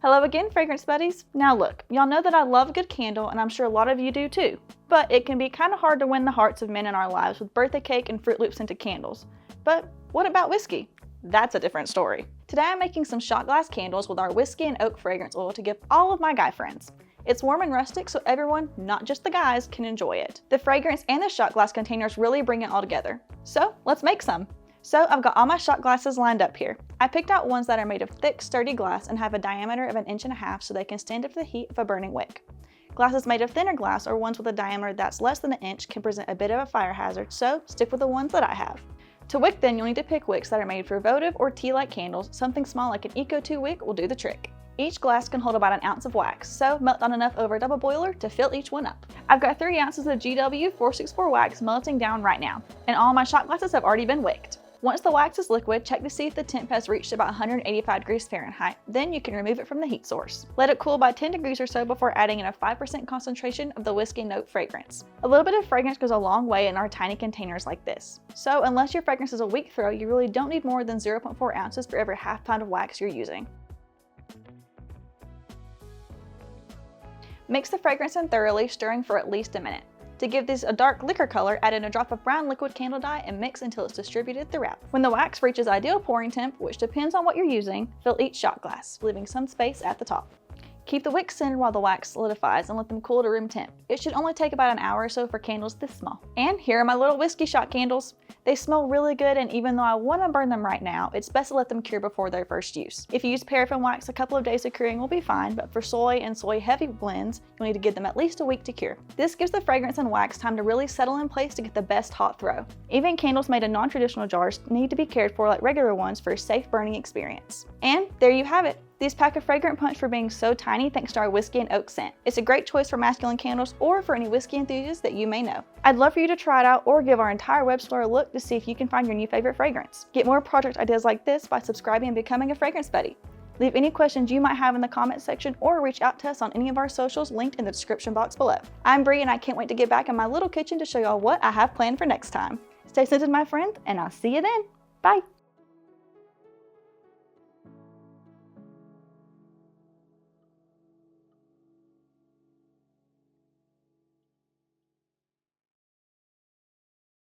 Hello again, fragrance buddies. Now look, y'all know that I love a good candle, and I'm sure a lot of you do too. But it can be kind of hard to win the hearts of men in our lives with birthday cake and Fruit Loop scented candles. But what about whiskey? That's a different story. Today I'm making some shot glass candles with our whiskey and oak fragrance oil to give all of my guy friends. It's warm and rustic so everyone, not just the guys, can enjoy it. The fragrance and the shot glass containers really bring it all together. So let's make some. So I've got all my shot glasses lined up here. I picked out ones that are made of thick, sturdy glass and have a diameter of 1.5 inches so they can stand up to the heat of a burning wick. Glasses made of thinner glass or ones with a diameter that's less than 1 inch can present a bit of a fire hazard, so stick with the ones that I have. To wick then, you'll need to pick wicks that are made for votive or tea-light candles. Something small like an Eco 2 wick will do the trick. Each glass can hold about 1 ounce of wax, so melt down enough over a double boiler to fill each one up. I've got 3 ounces of GW 464 wax melting down right now, and all my shot glasses have already been wicked. Once the wax is liquid, check to see if the temp has reached about 185 degrees Fahrenheit. Then you can remove it from the heat source. Let it cool by 10 degrees or so before adding in a 5% concentration of the whiskey and oak fragrance. A little bit of fragrance goes a long way in our tiny containers like this. So unless your fragrance is a weak throw, you really don't need more than 0.4 ounces for every half pound of wax you're using. Mix the fragrance in thoroughly, stirring for at least a minute. To give these a dark liquor color, add in a drop of brown liquid candle dye and mix until it's distributed throughout. When the wax reaches ideal pouring temp, which depends on what you're using, fill each shot glass, leaving some space at the top. Keep the wick centered while the wax solidifies and let them cool to room temp. It should only take about 1 hour or so for candles this small. And here are my little whiskey shot candles. They smell really good, and even though I want to burn them right now, it's best to let them cure before their first use. If you use paraffin wax, a couple of days of curing will be fine, but for soy and soy heavy blends, you'll need to give them at least a week to cure. This gives the fragrance and wax time to really settle in place to get the best hot throw. Even candles made in non-traditional jars need to be cared for like regular ones for a safe burning experience. And there you have it. These pack a fragrant punch for being so tiny thanks to our whiskey and oak scent. It's a great choice for masculine candles or for any whiskey enthusiasts that you may know. I'd love for you to try it out or give our entire web store a look to see if you can find your new favorite fragrance. Get more project ideas like this by subscribing and becoming a fragrance buddy. Leave any questions you might have in the comments section or reach out to us on any of our socials linked in the description box below. I'm Bree and I can't wait to get back in my little kitchen to show y'all what I have planned for next time. Stay scented, my friends, and I'll see you then. Bye.